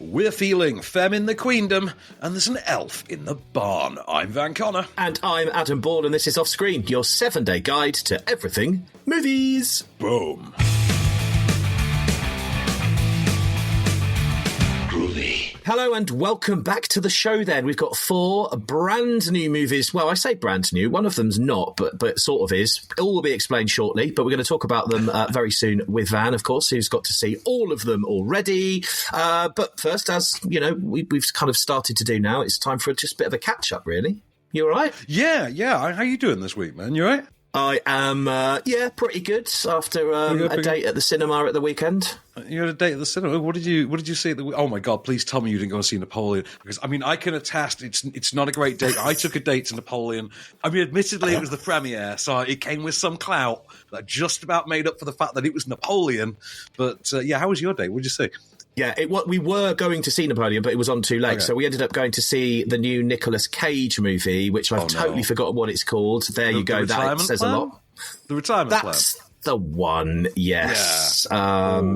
We're feeling Femme in the Queendom, and there's an elf in the barn. I'm Van Connor. And I'm Adam Ball, and this is Off Screen, your 7-day guide to everything movies. Boom. Hello and welcome back to the show then. We've got 4 brand new movies. Well, I say brand new. One of them's not, but sort of is. All will be explained shortly, but we're going to talk about them very soon with Van, of course, who's got to see all of them already. But first, as you know, we've kind of started to do now, it's time for just a bit of a catch-up, really. You all right? Yeah. How you doing this week, man? You all right? I am, pretty good after a date at the cinema at the weekend. You had a date at the cinema. What did you see? Oh my God! Please tell me you didn't go and see Napoleon, because I mean I can attest it's not a great date. I took a date to Napoleon. I mean, admittedly it was the premiere, so it came with some clout that just about made up for the fact that it was Napoleon. But how was your date? What did you see? Yeah, we were going to see Napoleon, but it was on too late. Okay. So we ended up going to see the new Nicolas Cage movie, which I've totally forgotten what it's called. There you go. That says a lot. The retirement plan. That's the one, yes. Yeah.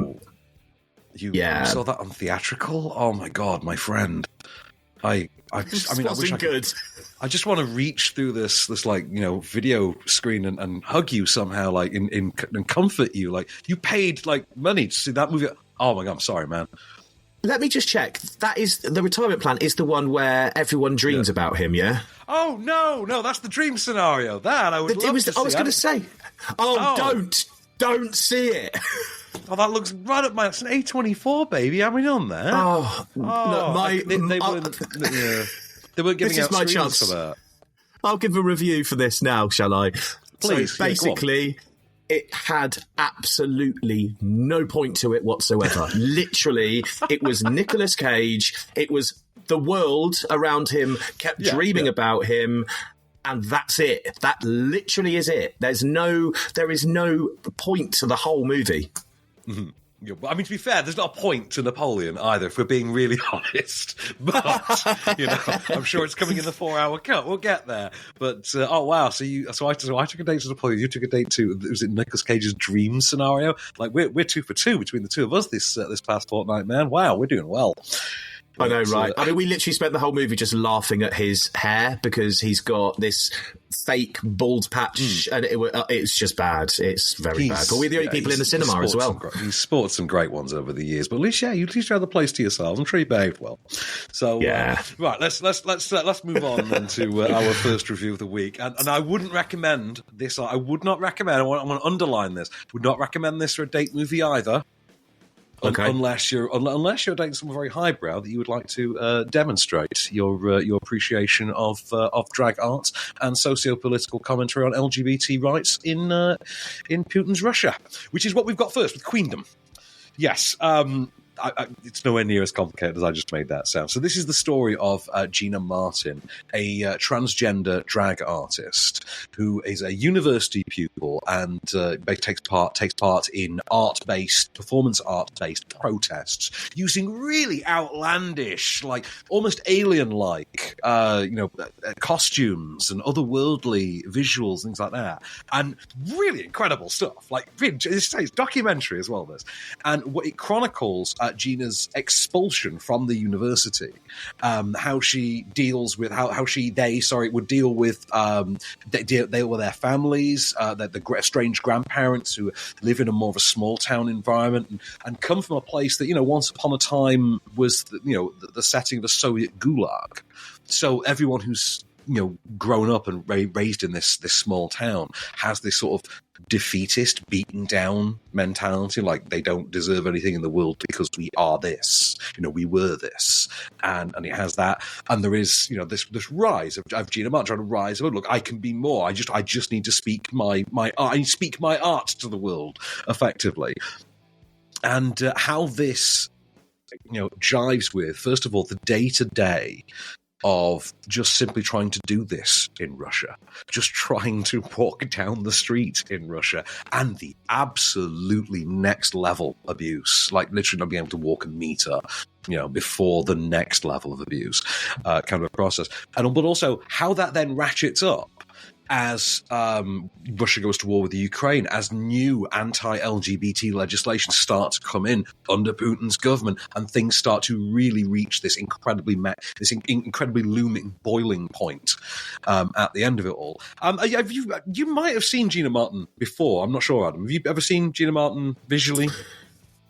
You saw that on theatrical? Oh my God, my friend. I wish I could. I just want to reach through this video screen and hug you somehow, and comfort you. Like, you paid money to see that movie. Oh my God, I'm sorry, man. Let me just check. That is the retirement plan. Is the one where everyone dreams about him? Yeah. Oh no, that's the dream scenario. That I would love to see. I was going to say. Don't see it. Oh, that looks right up my... It's an A24, baby. How many on there? They weren't giving out screens for that. I'll give a review for this now, shall I? Please. So basically, it had absolutely no point to it whatsoever. Literally, it was Nicolas Cage. It was the world around him kept dreaming about him. And that's it. That literally is it. There is no point to the whole movie. Mm-hmm. Yeah, I mean, to be fair, there's not a point to Napoleon either, if we're being really honest. But, I'm sure it's coming in the 4-hour cut. We'll get there. But, oh, wow. So I took a date to Napoleon. You took a date to, was it Nicolas Cage's dream scenario? Like, we're 2 for 2 between the two of us this past fortnight, man. Wow, we're doing well. I know, right? I mean, we literally spent the whole movie just laughing at his hair because he's got this fake bald patch, and it's just bad. It's very bad. But we're the only people in the cinema as well. He's sported some great ones over the years, but at least you had the place to yourselves. I'm sure you behaved well. So right, let's move on then to our first review of the week. And I wouldn't recommend this. I would not recommend. I want to underline this. Would not recommend this for a date movie either. Okay. Unless you're dating someone very highbrow that you would like to demonstrate your appreciation of drag arts and socio-political commentary on LGBT rights in Putin's Russia, which is what we've got first with Queendom. Yes. It's nowhere near as complicated as I just made that sound. So this is the story of Gina Martin, a transgender drag artist who is a university pupil and takes part in performance art-based protests using really outlandish, like almost alien-like, costumes and otherworldly visuals, things like that, and really incredible stuff. Like, it's documentary as well. This, and what it chronicles. Gina's expulsion from the university, how she deals with would deal with they were their families, the strange grandparents who live in a more of a small town environment and come from a place that once upon a time was the setting of a Soviet gulag. So everyone who's grown up and raised in this small town has this sort of defeatist, beaten down mentality, like they don't deserve anything in the world because we are this, we were this, and it has that, and there is this rise of Gina Martin trying to rise. Oh, look, I can be more. I just need to speak my art. I speak my art to the world effectively, and how this jives with, first of all, the day-to-day of just simply trying to do this in Russia, just trying to walk down the street in Russia, and the absolutely next level abuse, like literally not being able to walk a meter, before the next level of abuse, kind of a process. But also how that then ratchets up as Russia goes to war with the Ukraine, as new anti-LGBT legislation starts to come in under Putin's government, and things start to really reach this incredibly looming boiling point at the end of it all. You might have seen Gina Martin before. I'm not sure, Adam. Have you ever seen Gina Martin visually?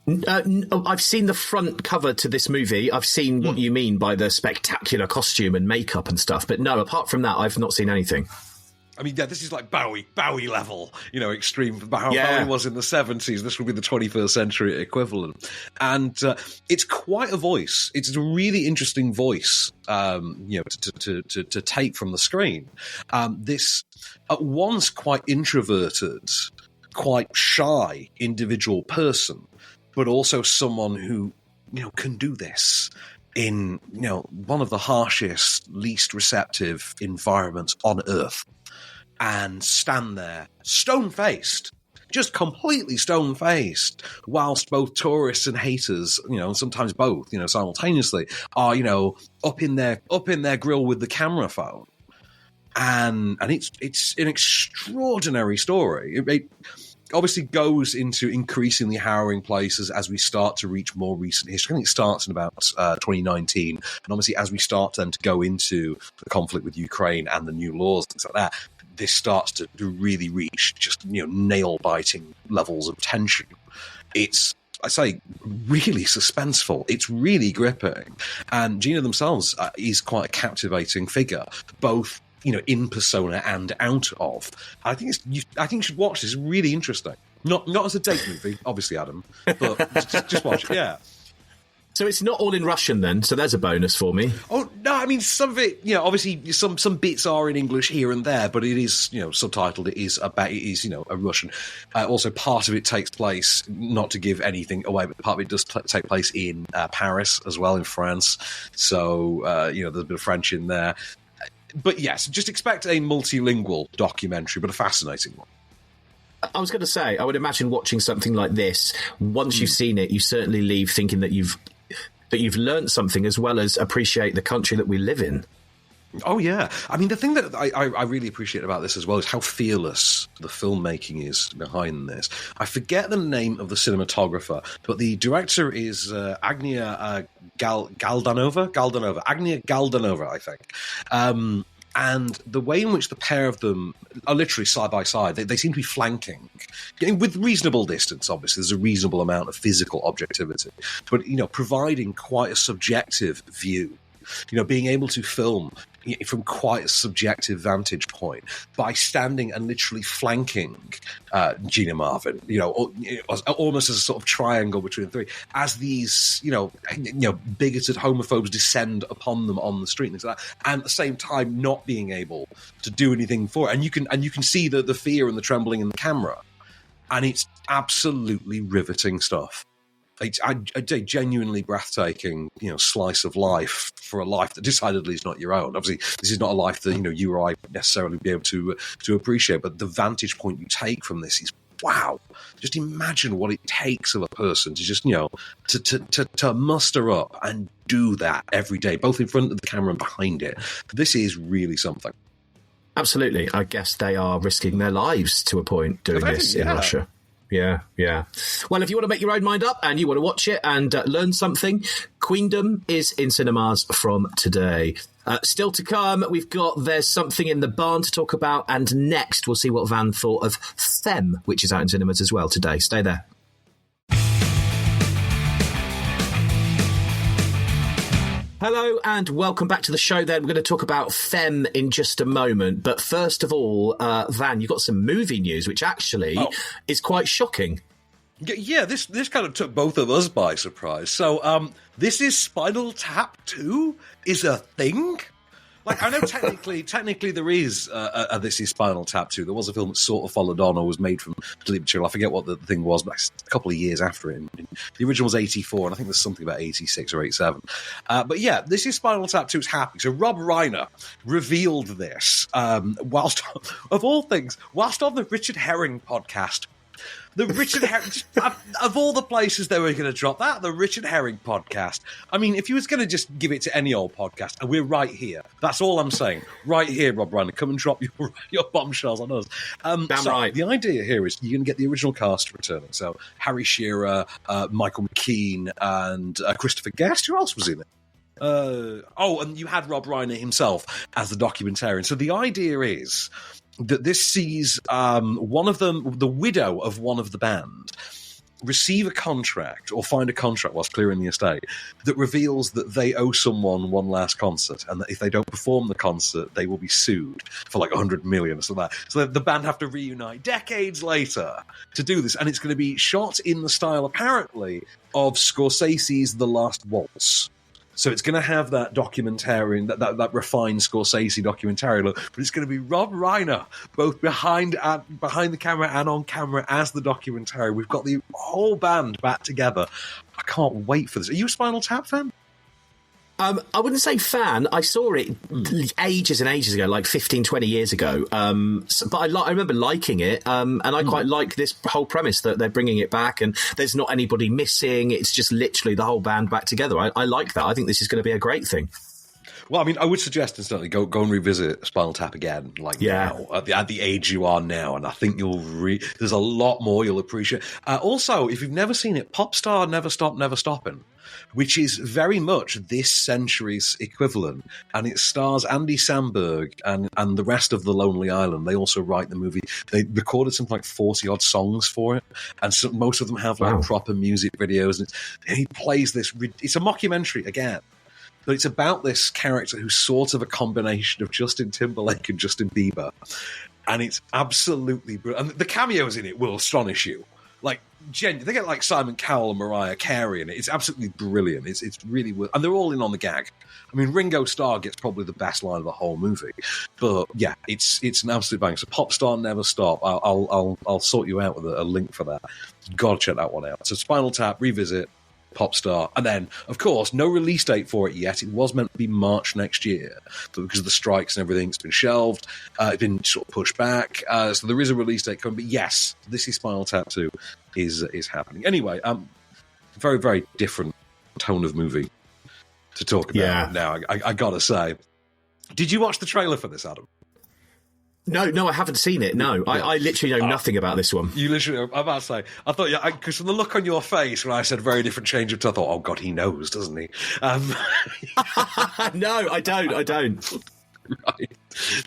I've seen the front cover to this movie. I've seen what you mean by the spectacular costume and makeup and stuff. But no, apart from that, I've not seen anything. I mean, yeah, this is like Bowie level, extreme. How Bowie was in the 70s, this would be the 21st century equivalent. And it's quite a voice. It's a really interesting voice, to take from the screen. This, at once quite introverted, quite shy individual person, but also someone who, can do this in, one of the harshest, least receptive environments on Earth, and stand there stone-faced, just completely stone-faced, whilst both tourists and haters, sometimes both, simultaneously, are, up in their grill with the camera phone. And it's an extraordinary story. It obviously goes into increasingly harrowing places as we start to reach more recent history. I think it starts in about 2019. And obviously as we start then to go into the conflict with Ukraine and the new laws, things like that, this starts to really reach just, nail-biting levels of tension. It's, I say, really suspenseful. It's really gripping. And Gina themselves is quite a captivating figure, both in persona and out of. I think you should watch this. It's really interesting. Not as a date movie, obviously, Adam, but just watch it. Yeah. So it's not all in Russian then. So there's a bonus for me. Oh no, I mean some of it. Obviously some bits are in English here and there, but it is subtitled. It is a Russian. Also, part of it takes place, not to give anything away, but part of it does take place in Paris as well, in France. So there's a bit of French in there. But yes, just expect a multilingual documentary, but a fascinating one. I was going to say, I would imagine watching something like this, once you've seen it, you certainly leave thinking that you've learned something, as well as appreciate the country that we live in. Oh, yeah. I mean, the thing that I really appreciate about this as well is how fearless the filmmaking is behind this. I forget the name of the cinematographer, but the director is Agnia Galdanova, I think. And the way in which the pair of them are literally side by side, they seem to be flanking, with reasonable distance, obviously. There's a reasonable amount of physical objectivity, but, providing quite a subjective view. Being able to film from quite a subjective vantage point by standing and literally flanking Gina Marvin, almost as a sort of triangle between the three, as these, bigoted homophobes descend upon them on the street and things like that, and at the same time not being able to do anything for it. And you can see the fear and the trembling in the camera, and it's absolutely riveting stuff. It's a genuinely breathtaking, slice of life for a life that decidedly is not your own. Obviously, this is not a life that, you or I necessarily be able to appreciate, but the vantage point you take from this is, wow. Just imagine what it takes of a person to just, to muster up and do that every day, both in front of the camera and behind it. This is really something. Absolutely. I guess they are risking their lives to a point doing this in Russia. Yeah. Well, if you want to make your own mind up and you want to watch it and learn something, Queendom is in cinemas from today. Still to come, we've got There's Something in the Barn to talk about, and next we'll see what Van thought of Femme, which is out in cinemas as well today. Stay there. Hello and welcome back to the show then. We're going to talk about Femme in just a moment. But first of all, Van, you've got some movie news, which actually is quite shocking. Yeah, this kind of took both of us by surprise. So this is Spinal Tap 2 is a thing? Like, I know technically there is a This Is Spinal Tap 2. There was a film that sort of followed on or was made from deleted material. I forget what the thing was, but a couple of years after it. The original was 84, and I think there's something about 86 or 87. But yeah, This Is Spinal Tap 2 is happening. So Rob Reiner revealed this whilst, of all things, whilst on the Richard Herring podcast, The Richard Herring, of all the places they were going to drop that, the Richard Herring podcast. I mean, if you was going to just give it to any old podcast, and we're right here. That's all I'm saying. Right here, Rob Reiner. Come and drop your bombshells on us. Damn right. The idea here is you're going to get the original cast returning. So Harry Shearer, Michael McKean, and Christopher Guest. Who else was in it? And you had Rob Reiner himself as the documentarian. So the idea is that this sees one of them, the widow of one of the band, receive a contract or find a contract whilst clearing the estate that reveals that they owe someone one last concert, and that if they don't perform the concert, they will be sued for like 100 million or something like that. So the band have to reunite decades later to do this, and it's going to be shot in the style, apparently, of Scorsese's The Last Waltz. So it's going to have that documentarian, that refined Scorsese documentarian look, but it's going to be Rob Reiner, both behind the camera and on camera as the documentarian. We've got the whole band back together. I can't wait for this. Are you a Spinal Tap fan? I wouldn't say fan. I saw it ages and ages ago, like 15, 20 years ago. But I remember liking it, and I quite like this whole premise that they're bringing it back and there's not anybody missing. It's just literally the whole band back together. I like that. I think this is going to be a great thing. Well, I mean, I would suggest instantly go and revisit Spinal Tap again, now, at the age you are now, and I think there's a lot more you'll appreciate. Also, if you've never seen it, Popstar Never Stop, Never Stoppin', which is very much this century's equivalent, and it stars Andy Samberg and the rest of the Lonely Island. They also write the movie. They recorded something like 40-odd songs for it, and most of them have proper music videos, and he plays this. It's a mockumentary again. But it's about this character who's sort of a combination of Justin Timberlake and Justin Bieber. And it's absolutely brilliant. And the cameos in it will astonish you. Like, they get like Simon Cowell and Mariah Carey in it. It's absolutely brilliant. It's really... And they're all in on the gag. I mean, Ringo Starr gets probably the best line of the whole movie. But yeah, it's an absolute bang. So Popstar Never Stop. I'll sort you out with a link for that. Gotta check that one out. So Spinal Tap, revisit, Popstar, and then, of course, no release date for it yet. It was meant to be March next year, but because of the strikes and everything, it's been shelved. It's been sort of pushed back. So there is a release date coming. But yes, this is Spinal Tap 2 is happening. Anyway, very, very different tone of movie to talk about now. I gotta say, did you watch the trailer for this, Adam? No, I haven't seen it. No, I literally know nothing about this one. You literally, I'm about to say, I thought, because from the look on your face when I said very different change of tone, I thought, oh God, he knows, doesn't he? No, I don't. Right.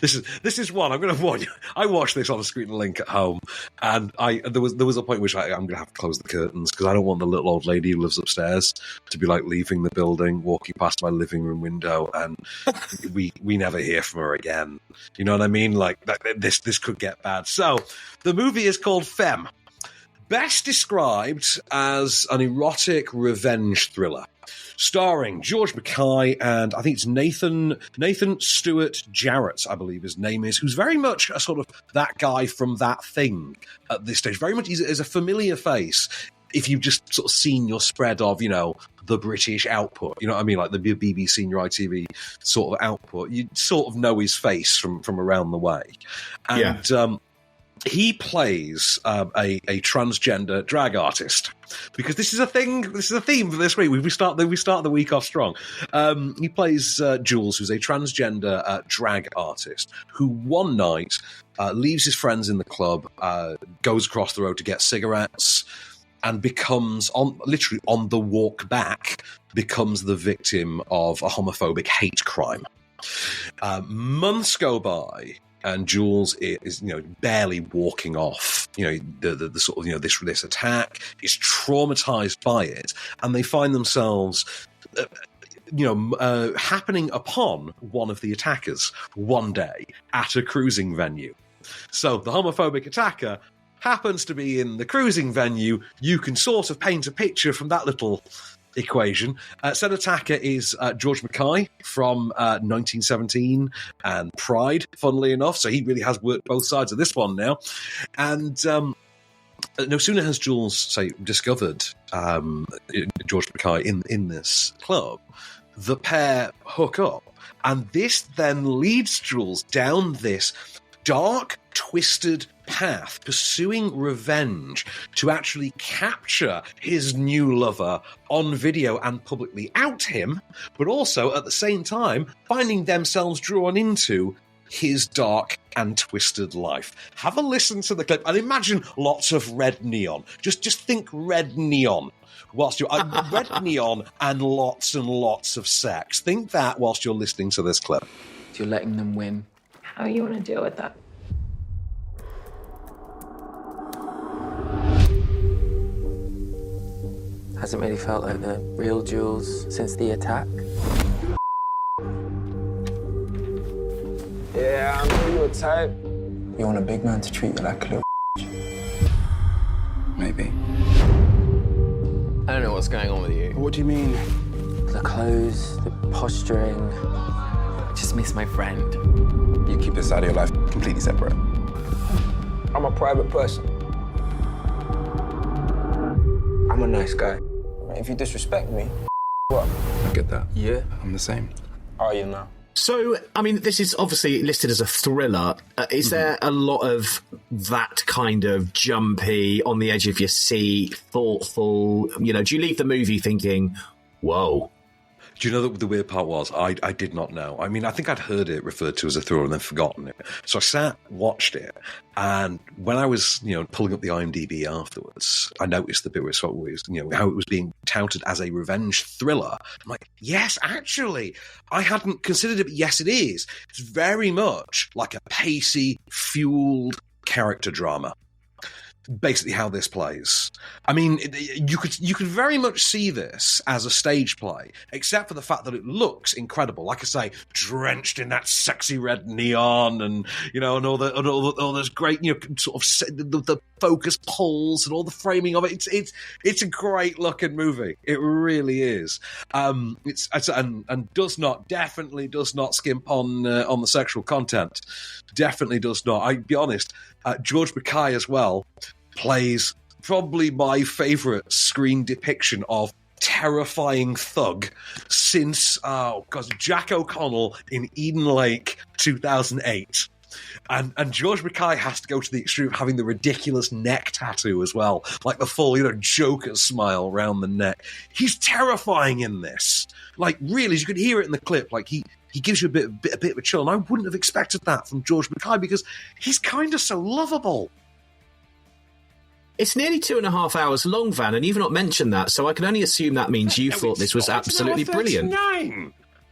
This is one I'm going to warn you. I watched this on a screen link at home, and there was a point which I'm going to have to close the curtains because I don't want the little old lady who lives upstairs to be like leaving the building, walking past my living room window, and we never hear from her again. You know what I mean? Like this could get bad. So the movie is called Femme, best described as an erotic revenge thriller. Starring George Mackay and I think it's Nathan Stewart Jarrett, I believe his name is, who's very much a sort of that guy from That Thing at this stage. Very much he's a familiar face if you've just sort of seen your spread of, the British output, you know what I mean? Like the BBC and your ITV sort of output. You sort of know his face from around the way. And he plays a transgender drag artist because this is a thing. This is a theme for this week. We start the week off strong. He plays Jules, who's a transgender drag artist who one night leaves his friends in the club, goes across the road to get cigarettes, and becomes literally on the walk back becomes the victim of a homophobic hate crime. Months go by. And Jules is, barely walking off, the sort of, this attack, is traumatized by it. And they find themselves, happening upon one of the attackers one day at a cruising venue. So the homophobic attacker happens to be in the cruising venue. You can sort of paint a picture from that little equation. Said attacker is George Mackay from 1917 and Pride, funnily enough. So he really has worked both sides of this one now. And no sooner has Jules, discovered George Mackay in this club, the pair hook up. And this then leads Jules down this dark, twisted path, pursuing revenge to actually capture his new lover on video and publicly out him, but also at the same time finding themselves drawn into his dark and twisted life. Have a listen to the clip and imagine lots of red neon. Just think red neon. Whilst you're red neon and lots of sex. Think that whilst you're listening to this clip. You're letting them win. How you want to deal with that? Hasn't really felt like the real Jules since the attack. Yeah, I know you're a type. You want a big man to treat you like a little Maybe. I don't know what's going on with you. What do you mean? The clothes, the posturing. Just miss my friend. You keep this side of your life completely separate. I'm a private person. I'm a nice guy. If you disrespect me, what? I get that. Yeah. I'm the same. Are you now? So, I mean, this is obviously listed as a thriller. Is there a lot of that kind of jumpy, on the edge of your seat, thoughtful, do you leave the movie thinking, whoa? Do you know that the weird part was I did not know. I mean, I think I'd heard it referred to as a thriller and then forgotten it. So I sat, watched it, and when I was, pulling up the IMDb afterwards, I noticed the bit where it was, how it was being touted as a revenge thriller. I'm like, yes, actually, I hadn't considered it, but yes, it is. It's very much like a pacey, fueled character drama. Basically how this plays. I mean, you could very much see this as a stage play, except for the fact that it looks incredible. Like I say, drenched in that sexy red neon, and and all those great sort of the focus pulls and all the framing of it. It's a great looking movie. It really is. And definitely does not skimp on the sexual content. Definitely does not. I'll be honest. George Mackay as well plays probably my favourite screen depiction of terrifying thug since Jack O'Connell in Eden Lake 2008. And George Mackay has to go to the extreme of having the ridiculous neck tattoo as well, like the full Joker smile around the neck. He's terrifying in this. Like, really, as you could hear it in the clip, like he gives you a bit of a chill, and I wouldn't have expected that from George Mackay because he's kind of so lovable. It's nearly 2.5 hours long, Van, and you've not mentioned that, so I can only assume that means you thought this was absolutely brilliant.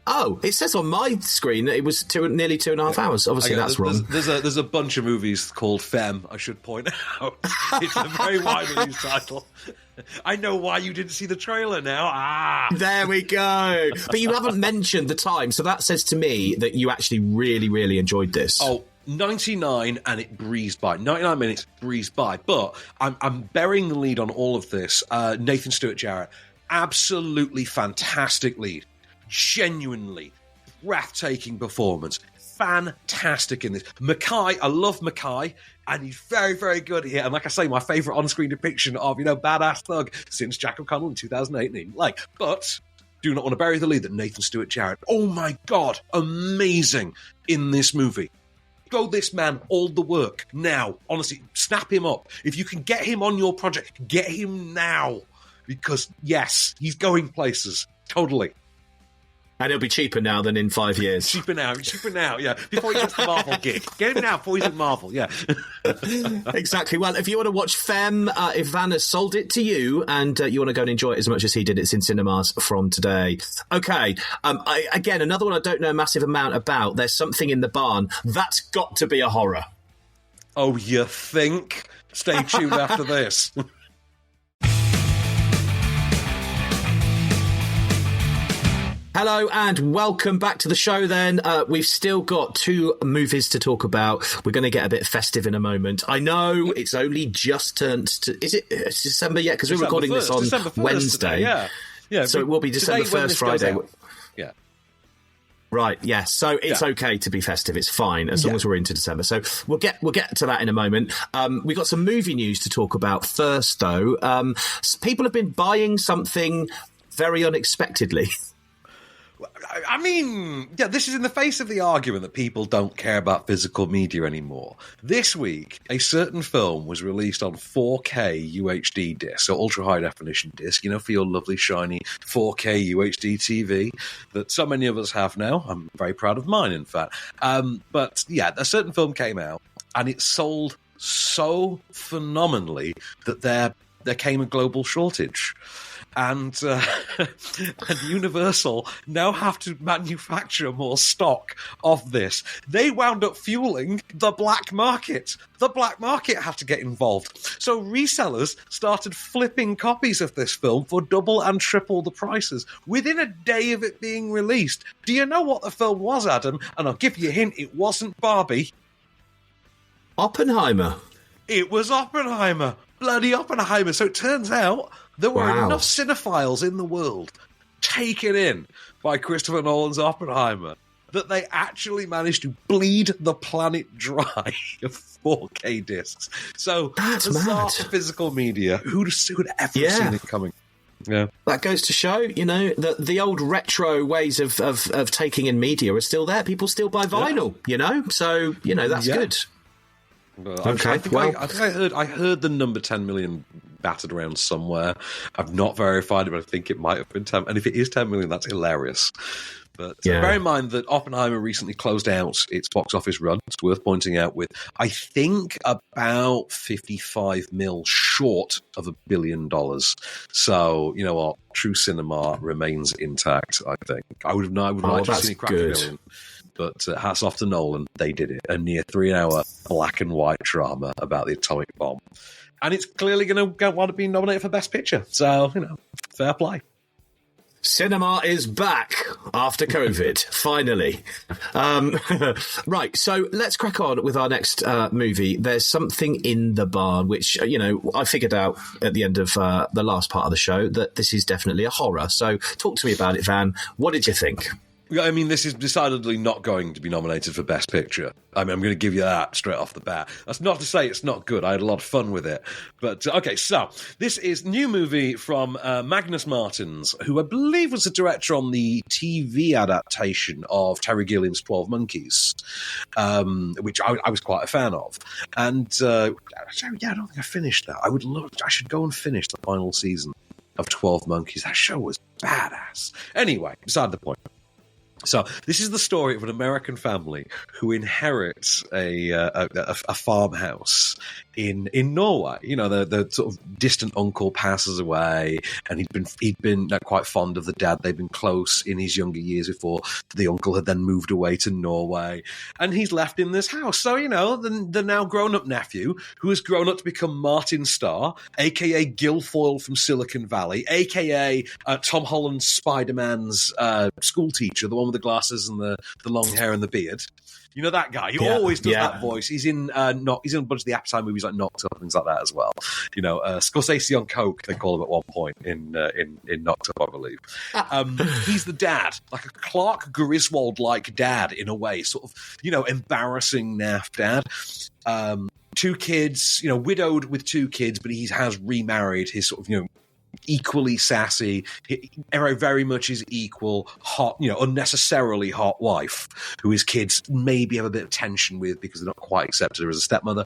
Oh, it says on my screen that it was nearly 2.5 hours. Obviously, that's wrong. There's a bunch of movies called Femme, I should point out. It's a very widely used title. I know why you didn't see the trailer now. There we go. But you haven't mentioned the time, so that says to me that you actually really, really enjoyed this. Oh, 99 and it breezed by. 99 minutes breezed by. But I'm burying the lead on all of this. Nathan Stewart Jarrett, absolutely fantastic lead. Genuinely breathtaking performance. Fantastic in this. Mackay, I love Mackay, and he's very, very good here. And like I say, my favourite on-screen depiction of, badass thug since Jack O'Connell in 2008. But do not want to bury the lead that Nathan Stewart Jarrett, oh my God, amazing in this movie. Throw this man all the work now. Honestly, snap him up. If you can get him on your project, get him now. Because, yes, he's going places. Totally. And it'll be cheaper now than in 5 years. Cheaper now, yeah. Before he gets the Marvel gig. Get him now before he's at Marvel, yeah. Exactly. Well, if you want to watch Femme, if Van has sold it to you and you want to go and enjoy it as much as he did, it's in cinemas from today. Okay. Again, another one I don't know a massive amount about. There's Something in the Barn. That's got to be a horror. Oh, you think? Stay tuned after this. Hello and welcome back to the show then. We've still got 2 movies to talk about. We're going to get a bit festive in a moment. I know it's only just turned to... Is it December yet? Because we're recording this on Wednesday. Today, yeah. So it will be December 1st, Friday. Yeah. Right, yes. So it's okay to be festive. It's fine as long as we're into December. So we'll get to that in a moment. We've got some movie news to talk about first, though. People have been buying something very unexpectedly. I mean, yeah, this is in the face of the argument that people don't care about physical media anymore. This week, a certain film was released on 4K UHD disc, so ultra high definition disc, for your lovely shiny 4K UHD TV that so many of us have now. I'm very proud of mine, in fact. But yeah, a certain film came out and it sold so phenomenally that there came a global shortage. And Universal now have to manufacture more stock of this. They wound up fueling the black market. The black market had to get involved. So resellers started flipping copies of this film for double and triple the prices within a day of it being released. Do you know what the film was, Adam? And I'll give you a hint, it wasn't Barbie. Oppenheimer. It was Oppenheimer. Bloody Oppenheimer. So it turns out there were enough cinephiles in the world taken in by Christopher Nolan's Oppenheimer that they actually managed to bleed the planet dry of 4K discs. So that's bizarre for physical media. Who'd ever seen it coming? Yeah, that goes to show, that the old retro ways of taking in media are still there. People still buy vinyl, So that's good. Okay. I heard the number 10 million battered around somewhere. I've not verified it, but I think it might have been 10. And if it is 10 million, that's hilarious. But bear in mind that Oppenheimer recently closed out its box office run. It's worth pointing out with, I think, about 55 mil short of $1 billion. So, you know what? True cinema remains intact, I think. I would not have seen it crack $1 billion. But hats off to Nolan, they did it. A near 3-hour black and white drama about the atomic bomb. And it's clearly going to want to be nominated for Best Picture. So, fair play. Cinema is back after COVID, finally. Right, so let's crack on with our next movie. There's Something in the Barn, which, I figured out at the end of the last part of the show that this is definitely a horror. So talk to me about it, Van. What did you think? I mean, this is decidedly not going to be nominated for Best Picture. I mean, I'm going to give you that straight off the bat. That's not to say it's not good. I had a lot of fun with it. But, okay, so this is a new movie from Magnus Martins, who I believe was the director on the TV adaptation of Terry Gilliam's 12 Monkeys, which I was quite a fan of. And, I don't think I finished that. I should go and finish the final season of 12 Monkeys. That show was badass. Anyway, beside the point. So this is the story of an American family who inherits a farmhouse in Norway. The sort of distant uncle passes away, and he'd been quite fond of the dad. They'd been close in his younger years before the uncle had then moved away to Norway, and he's left in this house. So the now grown-up nephew, who has grown up to become Martin Starr, aka Guilfoyle from Silicon Valley, aka Tom Holland's Spider-Man's school teacher, the one with the glasses and the long hair and the beard. You know that guy? He always does that voice. He's in a bunch of the Apatow movies like Knocked Up and things like that as well. Scorsese on coke, they call him at one point in Knocked Up, I believe. He's the dad, like a Clark Griswold-like dad in a way, sort of, embarrassing naff dad. 2 kids, widowed with 2 kids, but he has remarried his sort of, equally sassy, very much his equal, hot, unnecessarily hot wife, who his kids maybe have a bit of tension with because they're not quite accepted her as a stepmother.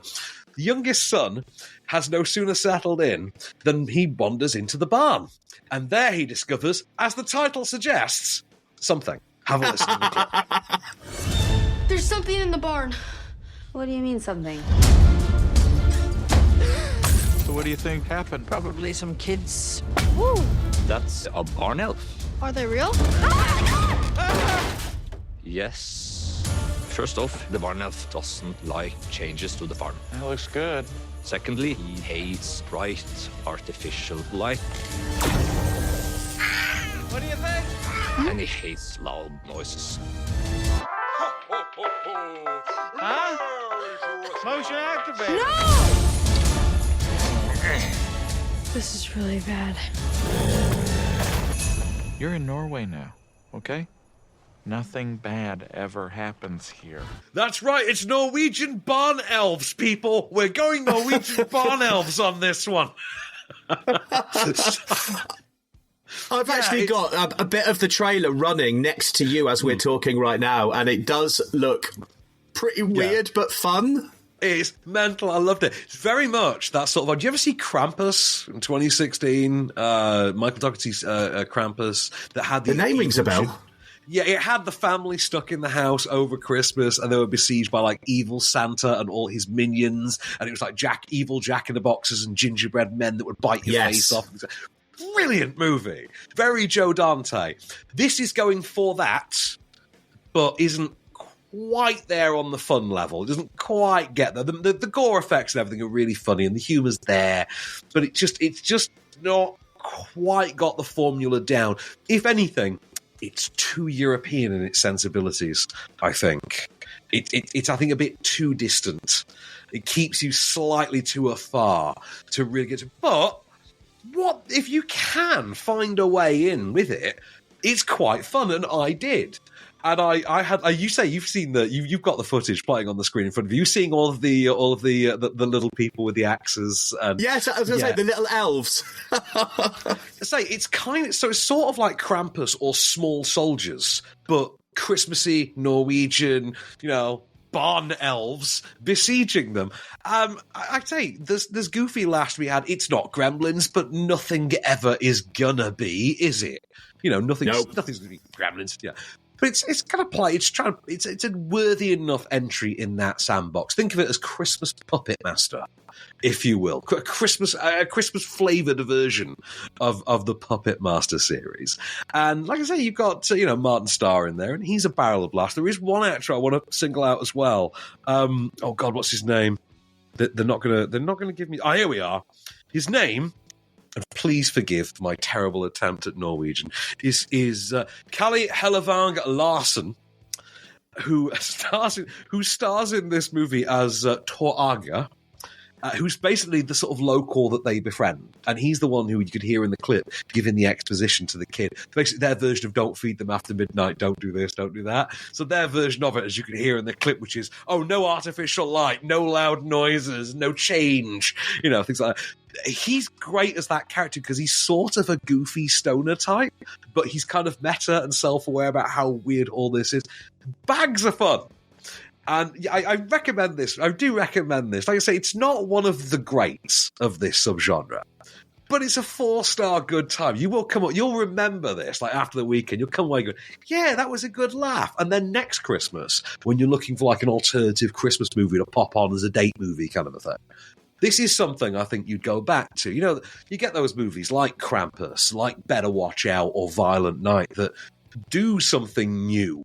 The youngest son has no sooner settled in than he wanders into the barn. And there he discovers, as the title suggests, something. Have a listen to the clip. There's something in the barn. What do you mean, something? So what do you think happened? Probably some kids. Woo! That's a barn elf. Are they real? Yes. First off, the barn elf doesn't like changes to the farm. That looks good. Secondly, he hates bright, artificial light. What do you think? And he hates loud noises. Huh? Motion activated. No! This is really bad. You're in Norway now, okay? Nothing bad ever happens here. That's right, it's Norwegian barn elves, people. We're going Norwegian barn elves on this one. I've actually got a bit of the trailer running next to you as we're talking right now, and it does look pretty weird but fun. It's mental. I loved it. It's very much that sort of. Do you ever see Krampus in 2016? Michael Dougherty's Krampus that had the name rings a bell. Yeah, it had the family stuck in the house over Christmas, and they were besieged by like evil Santa and all his minions, and it was like evil Jack in the Boxes and gingerbread men that would bite your face off. Brilliant movie, very Joe Dante. This is going for that, but isn't quite there on the fun level. It doesn't quite get there. The gore effects and everything are really funny, and the humour's there, but it's just not quite got the formula down. If anything, it's too European in its sensibilities, I think. It's I think, a bit too distant. It keeps you slightly too afar to really get to... But what if you can find a way in with it? It's quite fun, and I did. And I had. You say you've seen you've got the footage playing on the screen in front of you. You've seen all of the little people with the axes. And, yes, I was going to say the little elves. It's sort of like Krampus or Small Soldiers, but Christmassy Norwegian, barn elves besieging them. I say there's goofy laughs we had. It's not Gremlins, but nothing ever is gonna be, is it? Nothing's gonna be Gremlins. Yeah. But it's kind of play. It's a worthy enough entry in that sandbox. Think of it as Christmas Puppet Master, if you will, a Christmas flavored version of the Puppet Master series. And like I say, you've got Martin Starr in there, and he's a barrel of laughs. There is one actor I want to single out as well. Oh God, what's his name? They're not gonna give me. Oh, here we are. His name. And please forgive my terrible attempt at Norwegian, is Kalle Hellevang Larsen, who stars in this movie as Tor Aga, who's basically the sort of local that they befriend. And he's the one who you could hear in the clip giving the exposition to the kid. Basically, their version of don't feed them after midnight, don't do this, don't do that. So their version of it, as you can hear in the clip, which is, no artificial light, no loud noises, no change, things like that. He's great as that character because he's sort of a goofy stoner type, but he's kind of meta and self-aware about how weird all this is. Bags of fun. And I recommend this. I do recommend this. Like I say, it's not one of the greats of this subgenre, but it's a 4-star good time. You will come up, you'll remember this, like after the weekend, you'll come away going, yeah, that was a good laugh. And then next Christmas, when you're looking for like an alternative Christmas movie to pop on as a date movie kind of a thing, this is something I think you'd go back to. You get those movies like Krampus, like Better Watch Out or Violent Night that do something new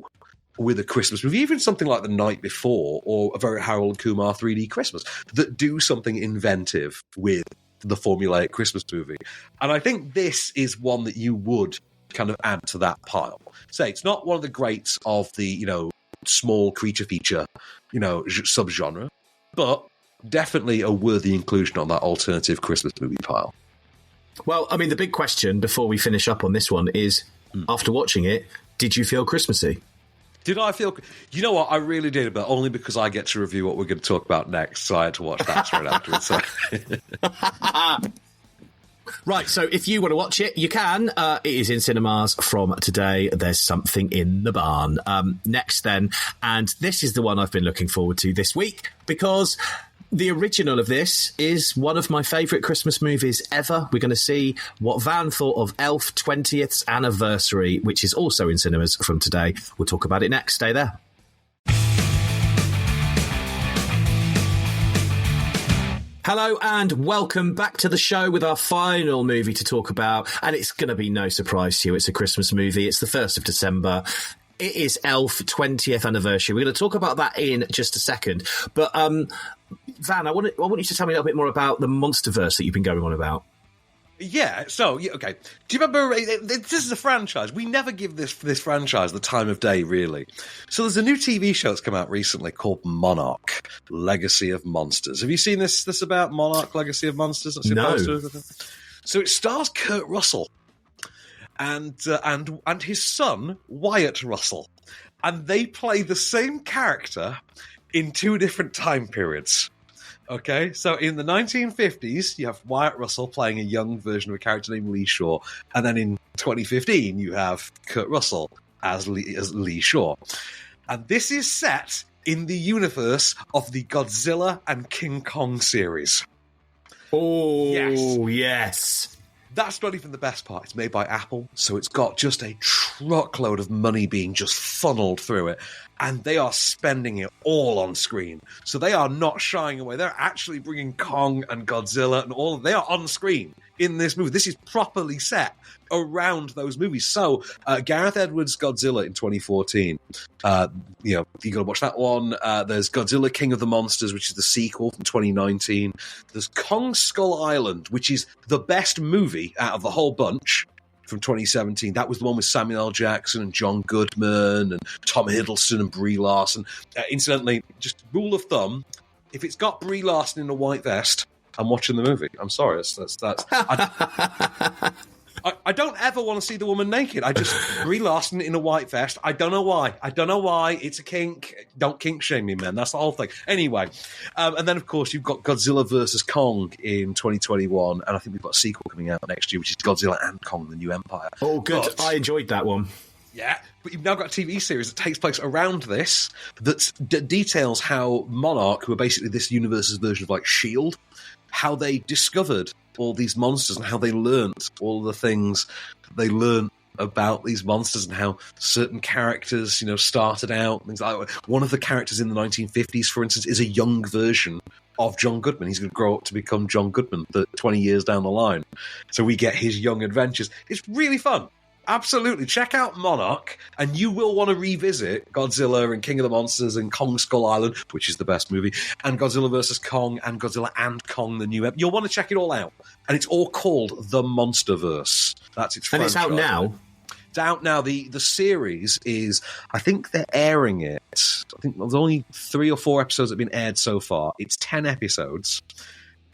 with a Christmas movie, even something like The Night Before or a very Harold and Kumar 3D Christmas, that do something inventive with the formulaic Christmas movie. And I think this is one that you would kind of add to that pile. Say, it's not one of the greats of the, small creature feature, subgenre, but definitely a worthy inclusion on that alternative Christmas movie pile. Well, I mean, the big question before we finish up on this one is, after watching it, did you feel Christmassy? Did I feel... You know what? I really did, but only because I get to review what we're going to talk about next, so I had to watch that straight afterwards. So. Right, so if you want to watch it, you can. It is in cinemas from today. There's Something in the Barn. Next, then, and this is the one I've been looking forward to this week, because... the original of this is one of my favourite Christmas movies ever. We're going to see what Van thought of Elf 20th Anniversary, which is also in cinemas from today. We'll talk about it next. Stay there. Hello and welcome back to the show with our final movie to talk about. And it's going to be no surprise to you. It's a Christmas movie. It's the 1st of December. It is Elf 20th Anniversary. We're going to talk about that in just a second. But, Van, I want you to tell me a little bit more about the Monsterverse that you've been going on about. Yeah, so, okay. Do you remember, this is a franchise. We never give this franchise the time of day, really. So there's a new TV show that's come out recently called Monarch, Legacy of Monsters. Have you seen this about Monarch, Legacy of Monsters? No. So it stars Kurt Russell and his son, Wyatt Russell. And they play the same character in 2 different time periods. Okay, so in the 1950s, you have Wyatt Russell playing a young version of a character named Lee Shaw, and then in 2015, you have Kurt Russell as Lee Shaw. And this is set in the universe of the Godzilla and King Kong series. Oh, yes. That's not even the best part. It's made by Apple, so it's got just a truckload of money being just funneled through it, and they are spending it all on screen. So they are not shying away. They're actually bringing Kong and Godzilla and all. They are on screen in this movie. This is properly set around those movies. So Gareth Edwards' Godzilla in 2014. You got to watch that one. There's Godzilla King of the Monsters, which is the sequel from 2019. There's Kong Skull Island, which is the best movie out of the whole bunch from 2017. That was the one with Samuel L. Jackson and John Goodman and Tom Hiddleston and Brie Larson. Incidentally, just rule of thumb, if it's got Brie Larson in a white vest, I'm watching the movie. I'm sorry. That's I don't ever want to see the woman naked. I just Brie Larson in a white vest. I don't know why. It's a kink. Don't kink shame me, man. That's the whole thing. Anyway, and then of course you've got Godzilla versus Kong in 2021, and I think we've got a sequel coming out next year, which is Godzilla and Kong: The New Empire. Oh, good. But I enjoyed that one. Yeah, but you've now got a TV series that takes place around this that details how Monarch, who are basically this universe's version of like S.H.I.E.L.D., how they discovered all these monsters and how they learnt all the things they learnt about these monsters and how certain characters, started out. Things like one of the characters in the 1950s, for instance, is a young version of John Goodman. He's going to grow up to become John Goodman 20 years down the line. So we get his young adventures. It's really fun. Absolutely. Check out Monarch, and you will want to revisit Godzilla and King of the Monsters and Kong Skull Island, which is the best movie, and Godzilla vs. Kong and Godzilla and Kong, the new... You'll want to check it all out. And it's all called The Monsterverse. That's its franchise. And it's out now? It's out now. The series is... I think they're airing it. I think there's only 3 or 4 episodes that have been aired so far. It's 10 episodes.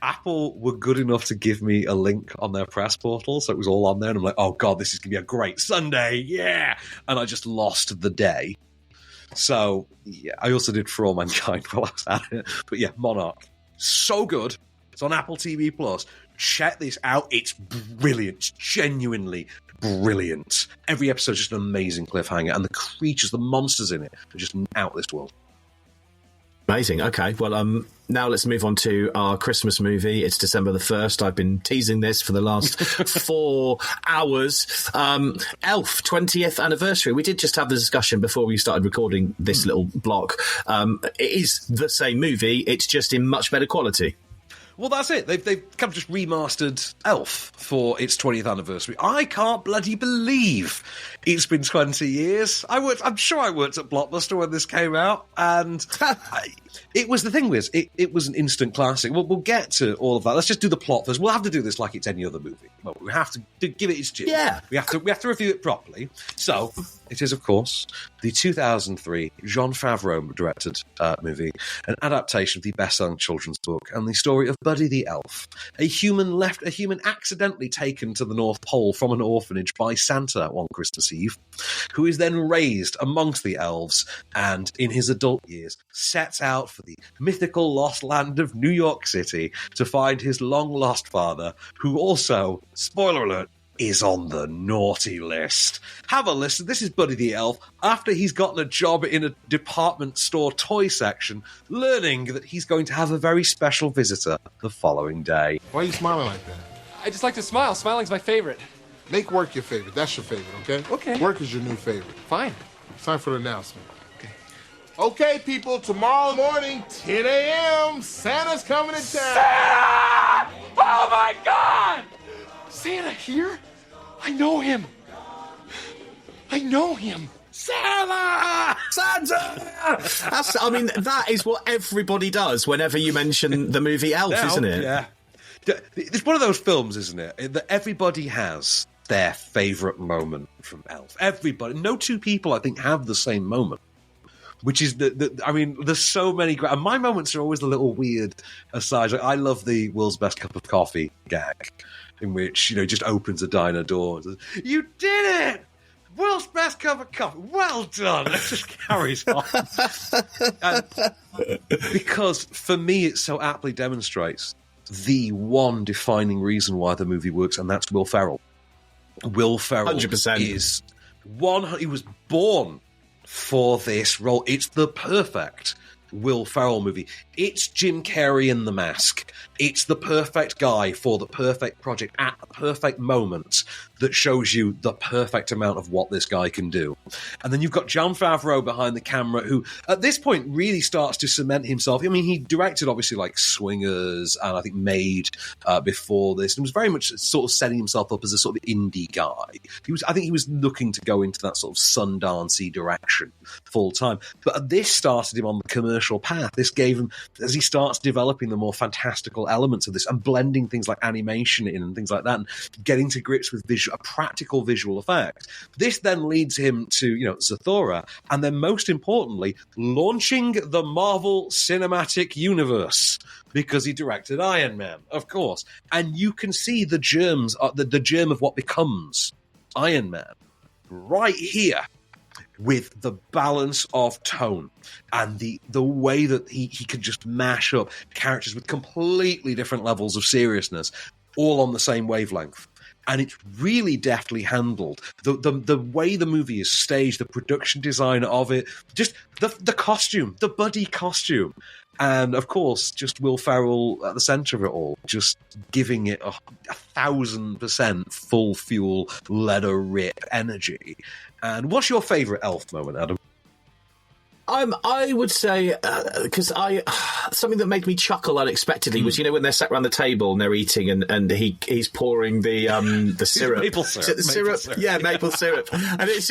Apple were good enough to give me a link on their press portal, so it was all on there, and I'm like, oh god, this is going to be a great Sunday, yeah! And I just lost the day. So, yeah, I also did For All Mankind while I was at it. But yeah, Monarch. So good. It's on Apple TV+. Check this out. It's brilliant. It's genuinely brilliant. Every episode is just an amazing cliffhanger, and the creatures, the monsters in it, are just out of this world. Amazing. Okay. Well, now let's move on to our Christmas movie. It's December the 1st. I've been teasing this for the last 4 hours. Elf, 20th Anniversary. We did just have the discussion before we started recording this little block. It is the same movie. It's just in much better quality. Well, that's it. They've kind of just remastered Elf for its 20th anniversary. I can't bloody believe it's been 20 years. I'm sure I worked at Blockbuster when this came out, and it was the thing was it was an instant classic. We'll get to all of that. Let's just do the plot first. We'll have to do this like it's any other movie. Well, we have to give it its due. Yeah, we have to review it properly. So it is, of course, the 2003 Jon Favreau directed movie, an adaptation of the best-selling children's book, and the story of Buddy the Elf, a human accidentally taken to the North Pole from an orphanage by Santa on Christmas Eve, who is then raised amongst the elves and, in his adult years, sets out for the mythical lost land of New York City to find his long-lost father, who also, spoiler alert, is on the naughty list. Have a listen. This is Buddy the Elf after he's gotten a job in a department store toy section, learning that he's going to have a very special visitor the following day. Why are you smiling like that? I just like to smile. Smiling's my favorite. Make work your favorite. That's your favorite, okay? Okay. Work is your new favorite. Fine. It's time for the announcement. Okay, people, tomorrow morning, 10 a.m., Santa's coming to town. Santa! Oh, my God! Santa here? I know him. Santa! I mean, that is what everybody does whenever you mention the movie Elf, isn't it? Yeah. It's one of those films, isn't it, that everybody has their favourite moment from Elf. Everybody. No two people, I think, have the same moment. Which is I mean, there's so many great. And my moments are always a little weird aside. I love the world's best cup of coffee gag, in which just opens a diner door and says, "You did it!" World's best cup of coffee. Well done. It just carries on. And because for me, it so aptly demonstrates the one defining reason why the movie works, and that's Will Ferrell. Will Ferrell 100%. is he was born for this role. It's the perfect Will Ferrell movie. It's Jim Carrey in The Mask. It's the perfect guy for the perfect project at the perfect moment that shows you the perfect amount of what this guy can do. And then you've got Jon Favreau behind the camera, who at this point really starts to cement himself. I mean, he directed obviously like Swingers and I think Made before this, and was very much sort of setting himself up as a sort of indie guy. I think he was looking to go into that sort of Sundance-y direction full time. But this started him on the commercial path. This gave him, as he starts developing the more fantastical elements of this and blending things like animation in and things like that, and getting to grips with a practical visual effect. This then leads him to, Zathura, and then most importantly, launching the Marvel Cinematic Universe, because he directed Iron Man, of course. And you can see the germs, the germ of what becomes Iron Man right here, with the balance of tone and the way that he could just mash up characters with completely different levels of seriousness, all on the same wavelength. And it's really deftly handled. The way the movie is staged, the production design of it, just the costume, the buddy costume. And, of course, just Will Ferrell at the centre of it all, just giving it 1,000% full fuel, let her rip energy. And what's your favourite Elf moment, Adam? I would say, because something that made me chuckle unexpectedly was, when they're sat around the table and they're eating and he's pouring the syrup. Maple syrup. Yeah, maple syrup. And it's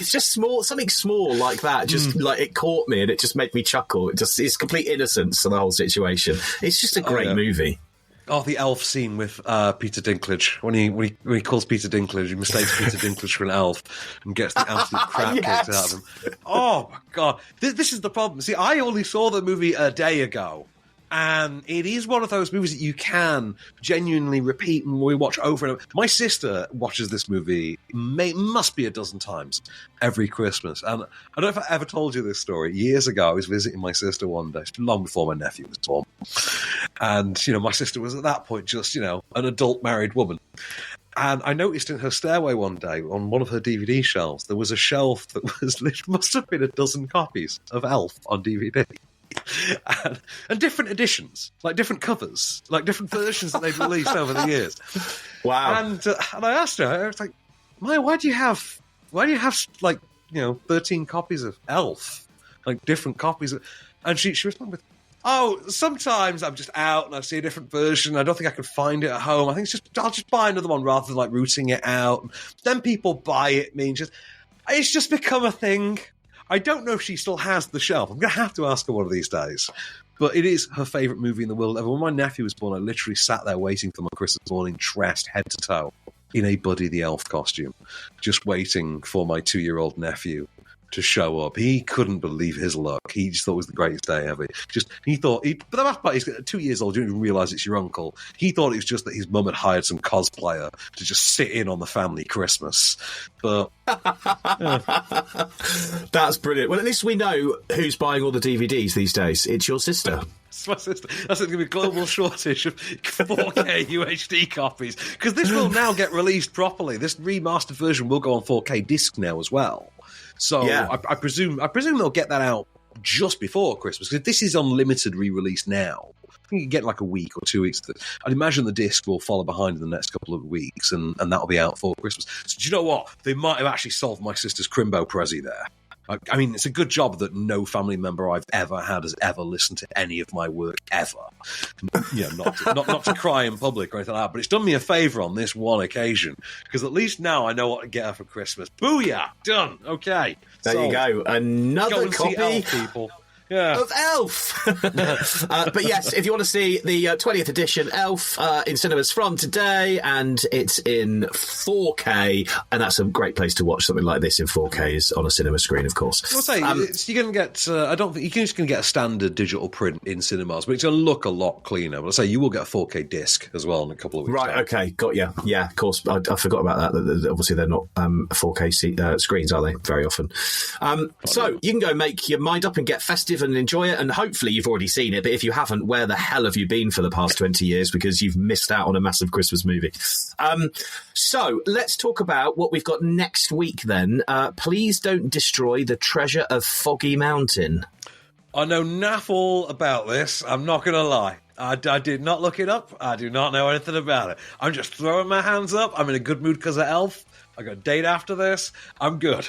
just small, something small like that. Just like it caught me and it just made me chuckle. It's complete innocence to the whole situation. It's just a great movie. Oh, the elf scene with Peter Dinklage. When he calls Peter Dinklage, he mistakes Peter Dinklage for an elf and gets the absolute crap kicked out of him. Oh, my God. This is the problem. See, I only saw the movie a day ago, and it is one of those movies that you can genuinely repeat and rewatch over and over. My sister watches this movie, must be a dozen times every Christmas. And I don't know if I ever told you this story. Years ago, I was visiting my sister one day, long before my nephew was born. And, my sister was at that point just, an adult married woman. And I noticed in her stairway one day, on one of her DVD shelves, there was a shelf that must have been a dozen copies of Elf on DVD. And different editions, like different covers, like different versions that they've released over the years. Wow. And I asked her, I was like, Maya, why do you have 13 copies of Elf? Like different copies of... And she responded with, oh, sometimes I'm just out and I see a different version. I don't think I can find it at home. I think I'll just buy another one rather than like rooting it out. And then people buy it. It's just become a thing. I don't know if she still has the shelf. I'm going to have to ask her one of these days. But it is her favourite movie in the world ever. When my nephew was born, I literally sat there waiting for my Christmas morning, dressed head to toe in a Buddy the Elf costume, just waiting for my 2-year-old nephew to show up. He couldn't believe his luck. He just thought it was the greatest day ever. But the last part, he's 2 years old, you don't even realise it's your uncle. He thought it was just that his mum had hired some cosplayer to just sit in on the family Christmas. But that's brilliant. Well, at least we know who's buying all the DVDs these days. It's your sister. It's my sister. That's going to be a global shortage of 4K UHD copies, because this will now get released properly. This remastered version will go on 4K disc now as well. So yeah. I presume they'll get that out just before Christmas, because this is on limited re-release now. I think you get like a week or 2 weeks. I'd imagine the disc will follow behind in the next couple of weeks, and that'll be out for Christmas. So do you know what? They might have actually solved my sister's Crimbo Prezi there. I mean, it's a good job that no family member I've ever had has ever listened to any of my work ever. Not to cry in public or anything like that, but it's done me a favour on this one occasion, because at least now I know what to get her for Christmas. Booyah! Done. Okay. There you go. Another go and copy. See Elf, people. of Elf. But yes, if you want to see the 20th edition Elf in cinemas from today, and it's in 4K, and that's a great place to watch something like this in 4K is on a cinema screen, of course. I'll say, you're going to get, I don't think, you're just going to get a standard digital print in cinemas, but it's going to look a lot cleaner. But I'll say you will get a 4K disc as well in a couple of weeks. Right, okay, got you. Yeah, of course, I forgot about that. Obviously, they're not 4K screens, are they, very often? So you can go make your mind up and get festive and enjoy it, and hopefully you've already seen it, but if you haven't, where the hell have you been for the past 20 years, because you've missed out on a massive Christmas movie. So let's talk about what we've got next week then. Please don't destroy the treasure of Foggy Mountain. I know naff all about this, I'm not going to lie. I did not look it up. I do not know anything about it. I'm just throwing my hands up. I'm in a good mood because of Elf. I got a date after this. I'm good.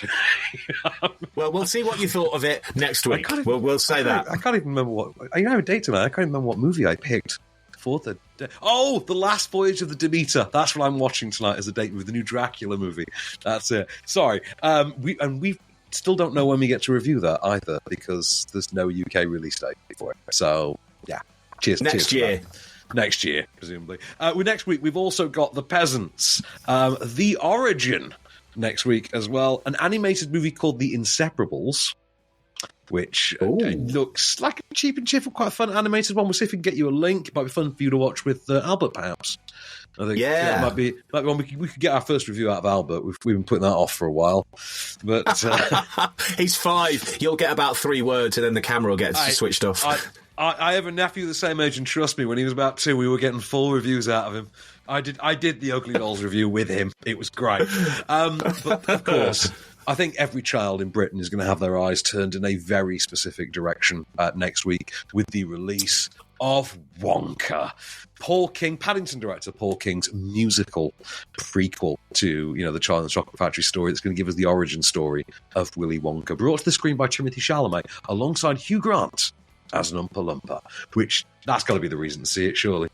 Well, we'll see what you thought of it next week. We'll say that. I can't even remember what... I have a date tonight. I can't even remember what movie I picked for the... Oh, The Last Voyage of the Demeter. That's what I'm watching tonight as a date with the new Dracula movie. That's it. Sorry. We still don't know when we get to review that either, because there's no UK release date for it. So, yeah. Cheers. Next year. Next year, presumably. Next week, we've also got The Peasants, The Origin next week as well. An animated movie called The Inseparables, which looks like a cheap and cheerful, quite a fun animated one. We'll see if we can get you a link. It might be fun for you to watch with Albert, perhaps. I think it might be one we could get our first review out of Albert. We've been putting that off for a while. But he's 5. You'll get about 3 words and then the camera will get switched off. I have a nephew the same age, and trust me, when he was about 2, we were getting full reviews out of him. I did the Ugly Dolls review with him. It was great. But of course, I think every child in Britain is going to have their eyes turned in a very specific direction next week with the release of Wonka. Paddington director Paul King's musical prequel to, the Charlie and the Chocolate Factory story that's going to give us the origin story of Willy Wonka, brought to the screen by Timothée Chalamet alongside Hugh Grant as an Oompa Loompa, which that's got to be the reason to see it, surely.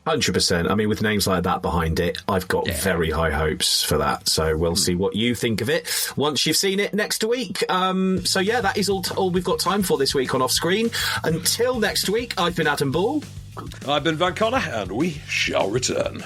100%. I mean, with names like that behind it, I've got very high hopes for that. So we'll see what you think of it once you've seen it next week. So yeah, that is all we've got time for this week on Off Screen. Until next week, I've been Adam Ball. I've been Van Connor, and we shall return.